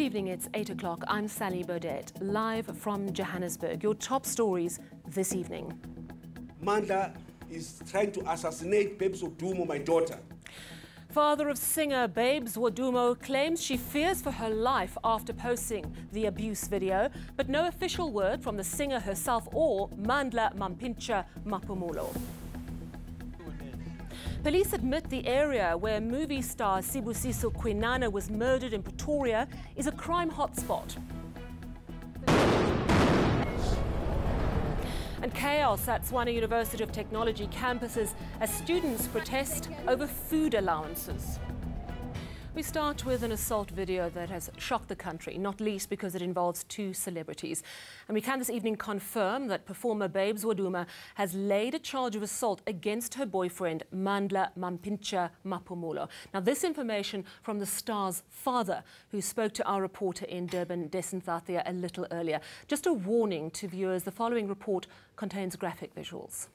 evening, it's 8 o'clock. I'm Sally Baudet, live from Johannesburg. Your top stories this evening. Mandla is trying to assassinate Babes Wodumo, my daughter. Father of singer Babes Wodumo claims she fears for her life after posting the abuse video, but no official word from the singer herself or Mandla Mampintsha Maphumulo. Police admit the area where movie star Sibusiso Kwinana was murdered in Pretoria is a crime hotspot. And chaos at Tshwane University of Technology campuses as students protest over food allowances. We start with an assault video that has shocked the country, not least because it involves two celebrities. And we can this evening confirm that performer Babes Wodumo has laid a charge of assault against her boyfriend, Mandla Mampintsha Maphumulo. Now, this information from the star's father, who spoke to our reporter in Durban, THIS a little earlier. Just a warning to viewers, the following report contains graphic visuals.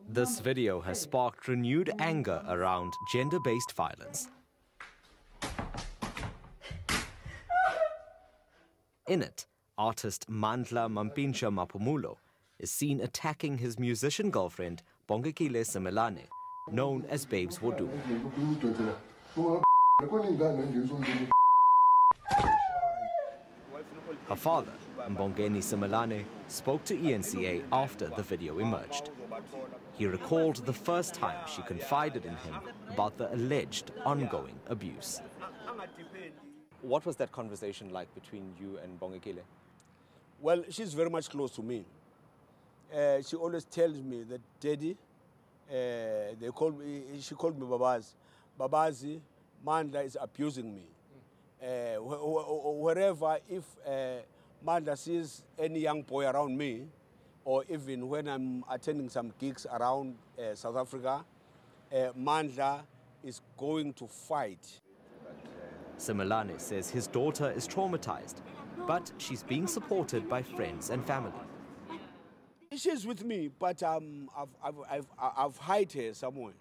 This video has sparked renewed anger around gender-based violence. In it, artist Mandla Mampintsha Maphumulo is seen attacking his musician girlfriend, Bongekile Simelane, known as Babes Wodumo. Her father, Mbongeni Simelane, spoke to eNCA after the video emerged. He recalled the first time she confided in him about the alleged ongoing abuse. What was that conversation like between you and Bongekile? Well, she's very much close to me. She always tells me that, Daddy, she called me Babazi. Babazi, Mandla is abusing me. Wherever, if Mandla sees any young boy around me, or even when I'm attending some gigs around South Africa, Mandla is going to fight. Simelane says his daughter is traumatized, but she's being supported by friends and family. She's with me, but I've hid her somewhere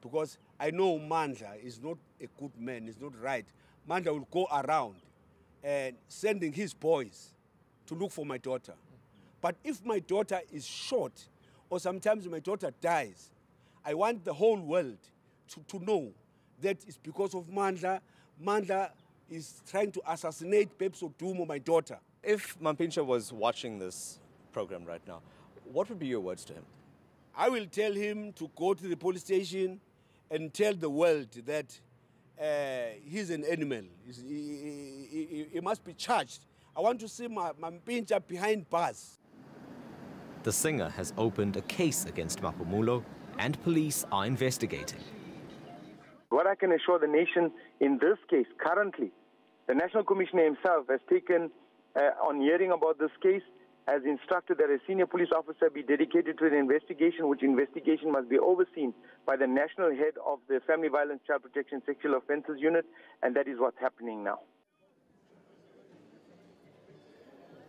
because I know Mandla is not a good man, he's not right. Mandla will go around and sending his boys to look for my daughter. But if my daughter is shot, or sometimes my daughter dies, I want the whole world to know that it's because of Mandla. Mandla is trying to assassinate Babes Wodumo, my daughter. If Mampintsha was watching this program right now, what would be your words to him? I will tell him to go to the police station and tell the world that he's an animal. He must be charged. I want to see Mampintsha behind bars. The singer has opened a case against Maphumulo and police are investigating. What I can assure the nation in this case, currently, the National Commissioner himself has taken, on hearing about this case, has instructed that a senior police officer be dedicated to an investigation, which investigation must be overseen by the national head of the Family Violence, Child Protection, Sexual Offences Unit, and that is what's happening now.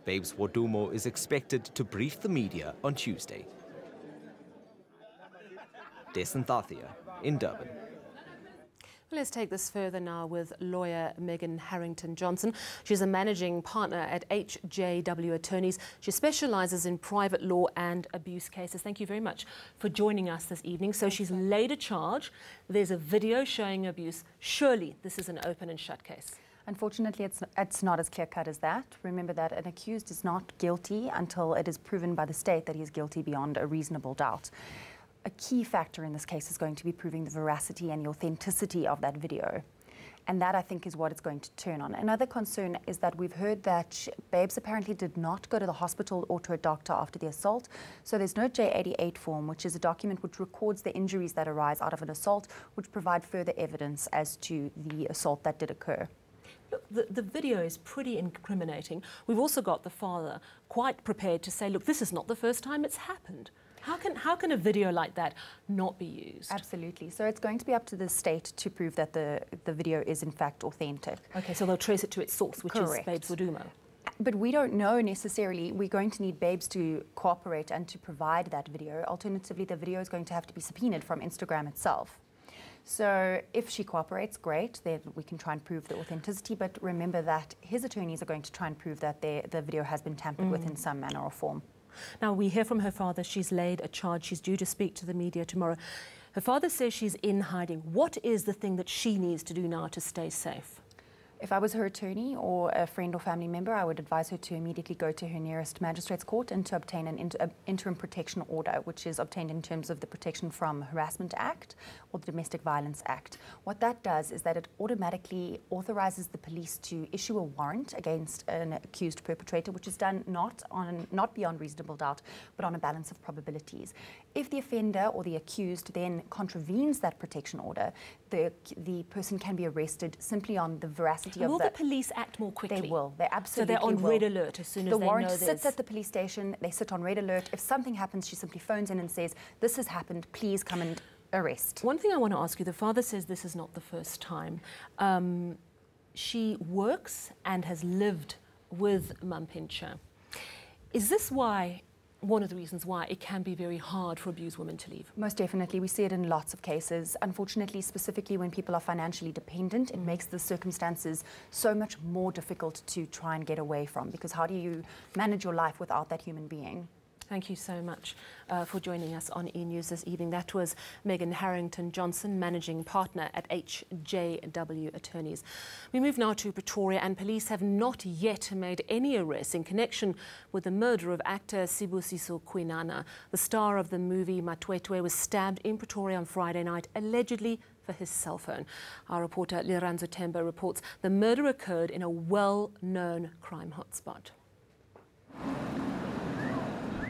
Babes Wodumo is expected to brief the media on Tuesday. THIS in Durban. Let's take this further now with lawyer Megan Harrington-Johnson. She's a managing partner at HJW Attorneys. She specialises in private law and abuse cases. Thank you very much for joining us this evening. So she's laid a charge. There's a video showing abuse. Surely this is an open and shut case. Unfortunately, it's not as clear-cut as that. Remember that an accused is not guilty until it is proven by the state that he is guilty beyond a reasonable doubt. A key factor in this case is going to be proving the veracity and the authenticity of that video. And that, I think, is what it's going to turn on. Another concern is that we've heard that Babes apparently did not go to the hospital or to a doctor after the assault. So there's no J88 form, which is a document which records the injuries that arise out of an assault, which provide further evidence as to the assault that did occur. Look, the video is pretty incriminating. We've also got the father quite prepared to say, look, this is not the first time it's happened. How can a video like that not be used? Absolutely. So it's going to be up to the state to prove that the video is in fact authentic. Okay, so they'll trace it to its source, which Correct. is Babes Wodumo. But we don't know necessarily. We're going to need Babes to cooperate and to provide that video. Alternatively, the video is going to have to be subpoenaed from Instagram itself. So if she cooperates, great, then we can try and prove the authenticity. But remember that his attorneys are going to try and prove that the video has been tampered with in some manner or form. Now, we hear from her father. She's laid a charge. She's due to speak to the media tomorrow. Her father says she's in hiding. What is the thing that she needs to do now to stay safe? If I was her attorney or a friend or family member, I would advise her to immediately go to her nearest magistrate's court and to obtain an interim protection order, which is obtained in terms of the Protection from Harassment Act or the Domestic Violence Act. What that does is that it automatically authorizes the police to issue a warrant against an accused perpetrator, which is done not beyond reasonable doubt, but on a balance of probabilities. If the offender or the accused then contravenes that protection order, the person can be arrested simply on the veracity. Will the police act more quickly? They will. They absolutely will. So they're on red alert as soon as they know the warrant sits at the police station. They sit on red alert. If something happens, she simply phones in and says, "This has happened. Please come and arrest." One thing I want to ask you, the father says this is not the first time. She works and has lived with Mampintsha. Is this one of the reasons why it can be very hard for abused women to leave? Most definitely. We see it in lots of cases. Unfortunately, specifically when people are financially dependent, it makes the circumstances so much more difficult to try and get away from, because how do you manage your life without that human being? Thank you so much for joining us on eNews this evening. That was Megan Harrington-Johnson, Managing Partner at HJW Attorneys. We move now to Pretoria, and police have not yet made any arrests in connection with the murder of actor Sibusiso Kwinana. The star of the movie Matwetwe was stabbed in Pretoria on Friday night, allegedly for his cell phone. Our reporter Liranzo Temba reports the murder occurred in a well-known crime hotspot.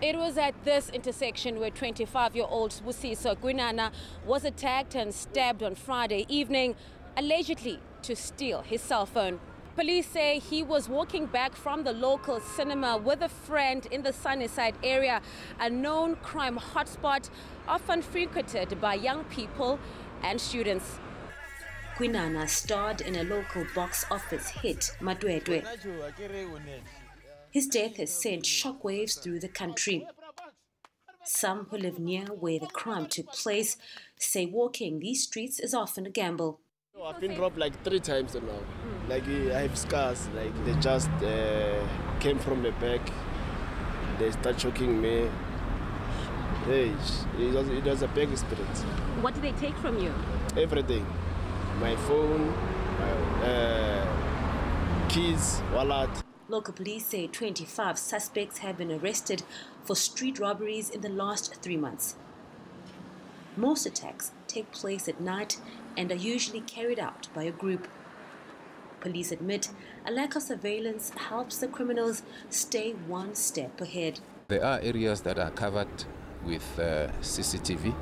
It was at this intersection where 25-year-old Sibusiso Kwinana was attacked and stabbed on Friday evening, allegedly to steal his cell phone. Police say he was walking back from the local cinema with a friend in the Sunnyside area, a known crime hotspot often frequented by young people and students. Kwinana starred in a local box office hit, Matwetwe. His death has sent shockwaves through the country. Some who live near where the crime took place say walking these streets is often a gamble. I've been robbed like 3 times now. Like I have scars, like they just came from the back. They start choking me. Hey, it was a big experience. What did they take from you? Everything. My phone, my keys, wallet. Local police say 25 suspects have been arrested for street robberies in the last 3 months. Most attacks take place at night and are usually carried out by a group. Police admit a lack of surveillance helps the criminals stay one step ahead. There are areas that are covered with CCTV,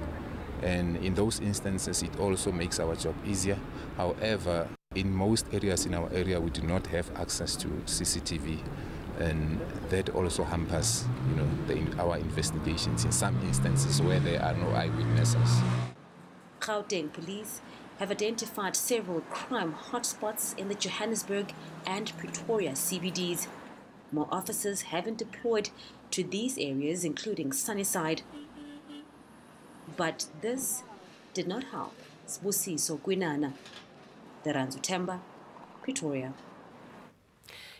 and in those instances it also makes our job easier. However, in most areas in our area we do not have access to CCTV, and that also hampers, our investigations in some instances where there are no eyewitnesses. Gauteng police have identified several crime hotspots in the Johannesburg and Pretoria CBDs. More officers have been deployed to these areas, including Sunnyside. But this did not help Sibusiso Kwinana. Liranzo Temba, Pretoria.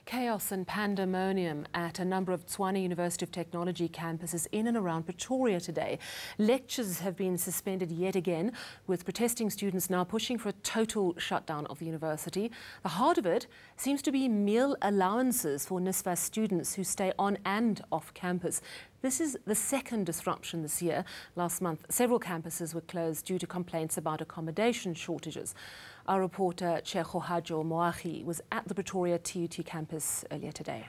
Chaos and pandemonium at a number of Tshwane University of Technology campuses in and around Pretoria today. Lectures have been suspended yet again, with protesting students now pushing for a total shutdown of the university. The heart of it seems to be meal allowances for NSFAS students who stay on and off campus. This is the second disruption this year. Last month, several campuses were closed due to complaints about accommodation shortages. Our reporter, Chehohajo Moahi, was at the Pretoria TUT campus earlier today.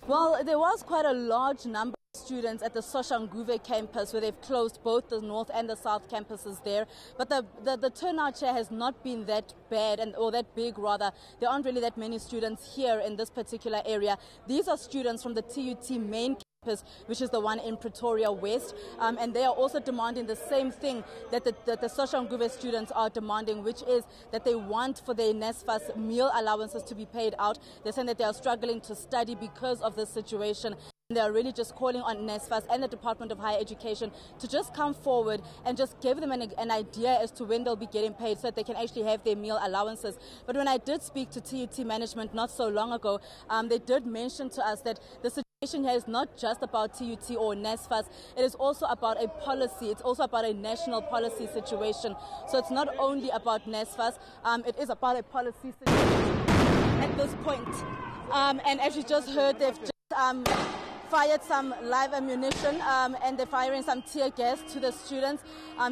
Well, there was quite a large number of students at the Soshanguve campus, where they've closed both the north and the south campuses there. But the turnout here has not been that bad, or that big rather. There aren't really that many students here in this particular area. These are students from the TUT main campus, which is the one in Pretoria West, and they are also demanding the same thing that the Soshanguve students are demanding, which is that they want for their NSFAS meal allowances to be paid out. They're saying that they are struggling to study because of this situation. They are really just calling on NSFAS and the Department of Higher Education to just come forward and just give them an idea as to when they'll be getting paid so that they can actually have their meal allowances. But when I did speak to TUT management not so long ago, they did mention to us that the situation here is not just about TUT or NSFAS. It is also about a policy. It's also about a national policy situation. So it's not only about NSFAS. It is about a policy situation at this point. And as you just heard, they've just fired some live ammunition and they're firing some tear gas to the students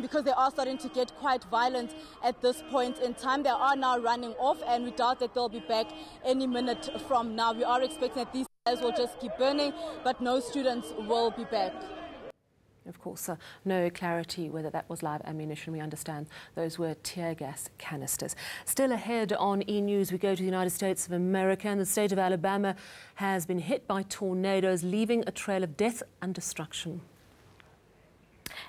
because they are starting to get quite violent at this point in time. They are now running off and we doubt that they'll be back any minute from now. We are expecting that these guys will just keep burning, but no students will be back. Of course, no clarity whether that was live ammunition. We understand those were tear gas canisters. Still ahead on eNews, we go to the United States of America, and the state of Alabama has been hit by tornadoes, leaving a trail of death and destruction.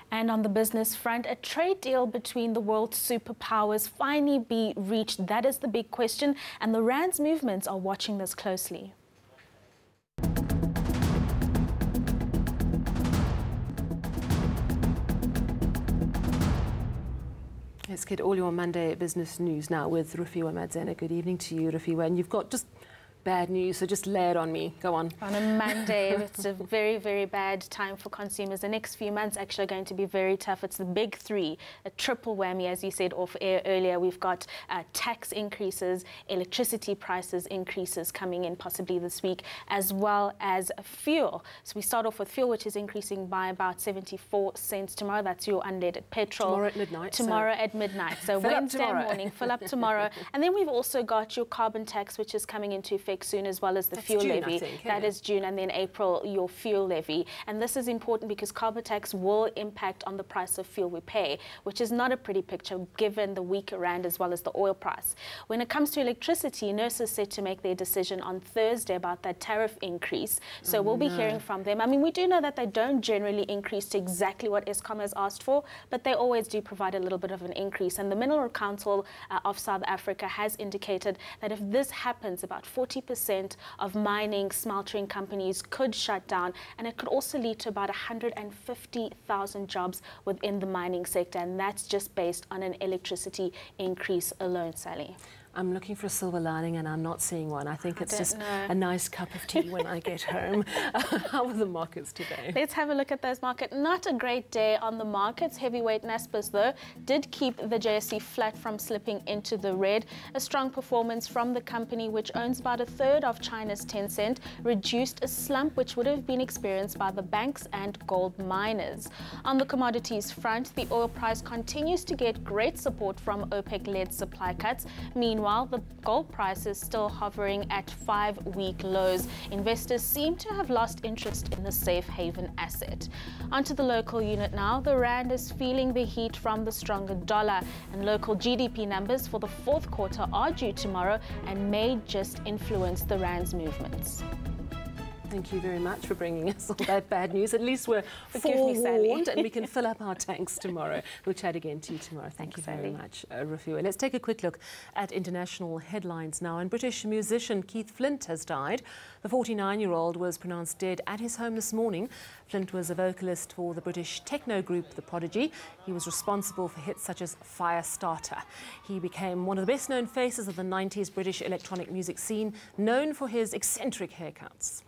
And on the business front, a trade deal between the world's superpowers finally be reached. That is the big question, and the Rand's movements are watching this closely. Let's get all your Monday business news now with Rufiwa Madzena. Good evening to you, Rufiwa. And you've got just bad news, so just lay it on me. Go on. On a Monday, it's a very, very bad time for consumers. The next few months actually are going to be very tough. It's the big three, a triple whammy, as you said off air earlier. We've got tax increases, electricity prices increases coming in possibly this week, as well as fuel. So we start off with fuel, which is increasing by about 74 cents tomorrow. That's your unleaded petrol. Tomorrow at midnight. Tomorrow at midnight. So Wednesday morning, fill up tomorrow. And then we've also got your carbon tax, which is coming into effect soon, as well as the fuel levy. That is June, and then April, your fuel levy. And this is important because carbon tax will impact on the price of fuel we pay, which is not a pretty picture given the weak rand as well as the oil price. When it comes to electricity, NERSA is set to make their decision on Thursday about that tariff increase. So we'll be hearing from them. I mean, we do know that they don't generally increase to exactly what Eskom has asked for, but they always do provide a little bit of an increase. And the Mineral Council of South Africa has indicated that if this happens, about 40% of mining, smeltering companies could shut down, and it could also lead to about 150,000 jobs within the mining sector, and that's just based on an electricity increase alone, Sally. I'm looking for a silver lining and I'm not seeing one. I think it's just a nice cup of tea when I get home. How are the markets today? Let's have a look at those markets. Not a great day on the markets. Heavyweight Naspers, though, did keep the JSE flat from slipping into the red. A strong performance from the company, which owns about a third of China's Tencent, reduced a slump which would have been experienced by the banks and gold miners. On the commodities front, the oil price continues to get great support from OPEC-led supply cuts. Meanwhile, the gold price is still hovering at 5-week lows. Investors seem to have lost interest in the safe haven asset. Onto the local unit now. The rand is feeling the heat from the stronger dollar, and local GDP numbers for the fourth quarter are due tomorrow and may just influence the rand's movements. Thank you very much for bringing us all that bad news. At least we're forewarned and we can fill up our tanks tomorrow. We'll chat again to you tomorrow. Thank you very much, Rufiwa. Let's take a quick look at international headlines now. And British musician Keith Flint has died. The 49-year-old was pronounced dead at his home this morning. Flint was a vocalist for the British techno group The Prodigy. He was responsible for hits such as Firestarter. He became one of the best-known faces of the 90s British electronic music scene, known for his eccentric haircuts.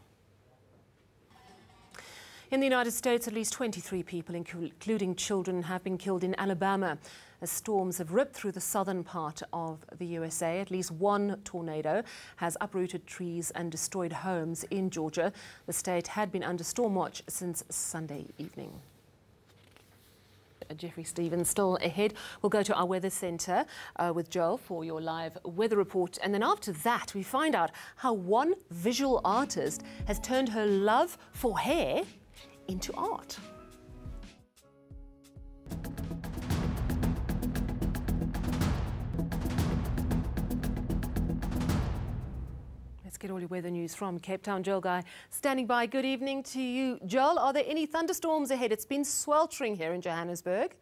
In the United States, at least 23 people, including children, have been killed in Alabama as storms have ripped through the southern part of the USA. At least one tornado has uprooted trees and destroyed homes in Georgia. The state had been under storm watch since Sunday evening. Jeffrey Stevens still ahead. We'll go to our weather centre with Joel for your live weather report. And then after that, we find out how one visual artist has turned her love for hair into art. Let's get all your weather news from Cape Town. Joel Guy standing by. Good evening to you, Joel. Are there any thunderstorms ahead? It's been sweltering here in Johannesburg.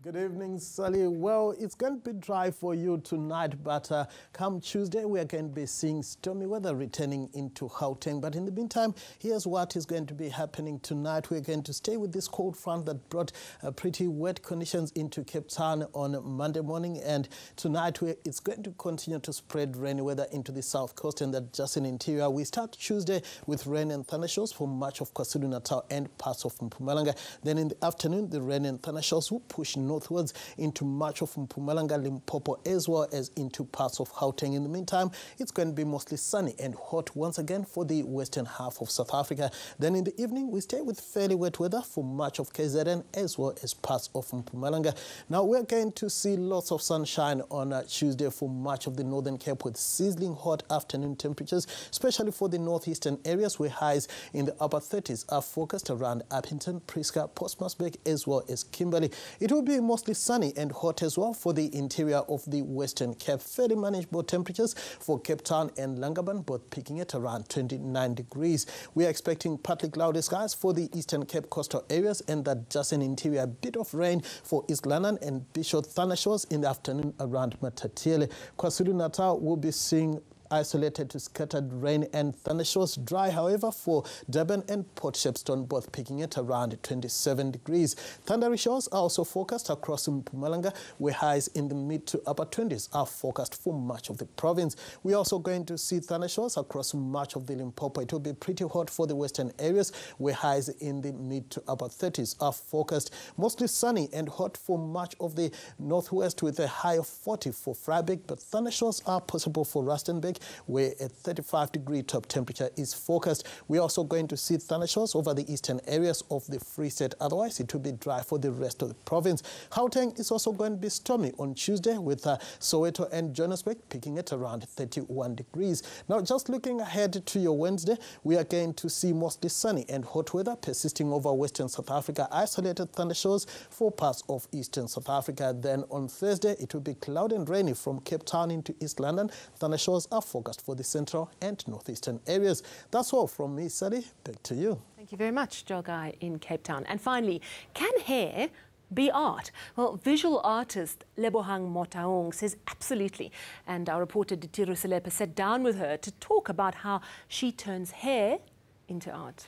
Good evening, Sally. Well, it's going to be dry for you tonight, but come Tuesday, we are going to be seeing stormy weather returning into Gauteng. But in the meantime, here's what is going to be happening tonight. We're going to stay with this cold front that brought pretty wet conditions into Cape Town on Monday morning. And tonight, it's going to continue to spread rainy weather into the south coast and the adjacent interior. We start Tuesday with rain and thundershows for much of KwaZulu-Natal and parts of Mpumalanga. Then in the afternoon, the rain and thundershows will push northwards into much of Mpumalanga, Limpopo, as well as into parts of Gauteng. In the meantime, it's going to be mostly sunny and hot once again for the western half of South Africa. Then in the evening, we stay with fairly wet weather for much of KZN as well as parts of Mpumalanga. Now, we're going to see lots of sunshine on Tuesday for much of the Northern Cape with sizzling hot afternoon temperatures, especially for the northeastern areas where highs in the upper 30s are focused around Appington, Prieska, Postmasburg, as well as Kimberley. It will be mostly sunny and hot as well for the interior of the Western Cape. Fairly manageable temperatures for Cape Town and Langaban, both peaking at around 29 degrees. We are expecting partly cloudy skies for the Eastern Cape coastal areas and the adjacent interior. A bit of rain for East London and Bishop thundershows in the afternoon around Matatiele. KwaZulu-Natal will be seeing isolated to scattered rain and thundershows. Dry, however, for Durban and Port Shepstone, both peaking at around 27 degrees. Thundery showers are also forecast across Mpumalanga, where highs in the mid to upper 20s are forecast for much of the province. We're also going to see thundershows across much of the Limpopo. It will be pretty hot for the western areas, where highs in the mid to upper 30s are forecast. Mostly sunny and hot for much of the northwest, with a high of 40 for Vryburg, but thundershows are possible for Rustenburg, where a 35-degree top temperature is forecast. We're also going to see thundershows over the eastern areas of the Free State. Otherwise, it will be dry for the rest of the province. Gauteng is also going to be stormy on Tuesday, with Soweto and Johannesburg peaking at around 31 degrees. Now, just looking ahead to your Wednesday, we are going to see mostly sunny and hot weather persisting over western South Africa. Isolated thundershows for parts of eastern South Africa. Then on Thursday, it will be cloudy and rainy from Cape Town into East London. Thundershows are forecast for the central and northeastern areas. That's all from me, Sally. Back to you. Thank you very much, Jogai in Cape Town. And finally, can hair be art? Well, visual artist Lebohang Motaung says absolutely. And our reporter Ditiru Selepa sat down with her to talk about how she turns hair into art.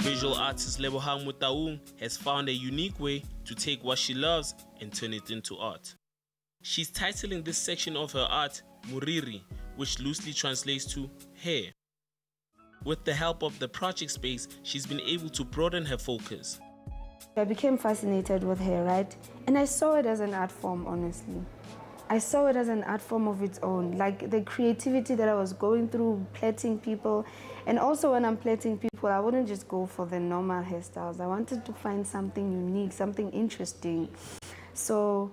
Visual artist Lebohang Motaung has found a unique way to take what she loves and turn it into art. She's titling this section of her art Muriri, which loosely translates to hair. With the help of the project space, she's been able to broaden her focus. I became fascinated with hair, right? And I saw it as an art form, honestly. I saw it as an art form of its own, like the creativity that I was going through, plaiting people. And also when I'm plaiting people, I wouldn't just go for the normal hairstyles. I wanted to find something unique, something interesting. So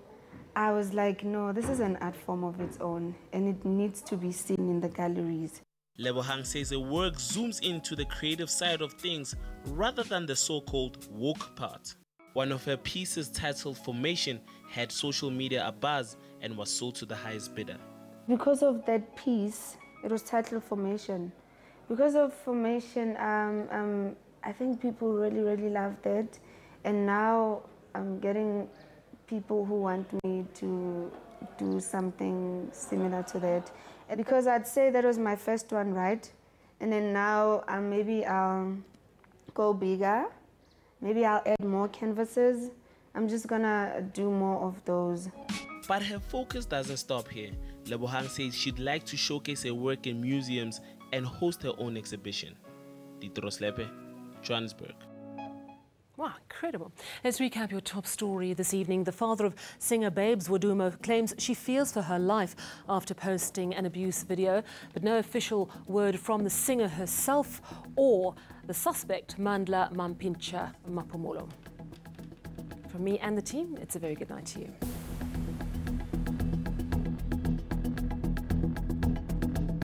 I was like, no, this is an art form of its own, and it needs to be seen in the galleries. Lebohang says her work zooms into the creative side of things rather than the so-called woke part. One of her pieces, titled Formation, had social media abuzz and was sold to the highest bidder. Because of that piece, it was titled Formation. Because of Formation, I think people really loved it, and now I'm getting people who want me to do something similar to that. Because I'd say that was my first one, right? And then now maybe I'll go bigger. Maybe I'll add more canvases. I'm just gonna do more of those. But her focus doesn't stop here. Lebohang says she'd like to showcase her work in museums and host her own exhibition. Ditiru Selepa, Johannesburg. Wow, incredible. Let's recap your top story this evening. The father of singer Babes Wodumo claims she fears for her life after posting an abuse video, but no official word from the singer herself or the suspect, Mandla Mampintsha Maphumulo. From me and the team, it's a very good night to you.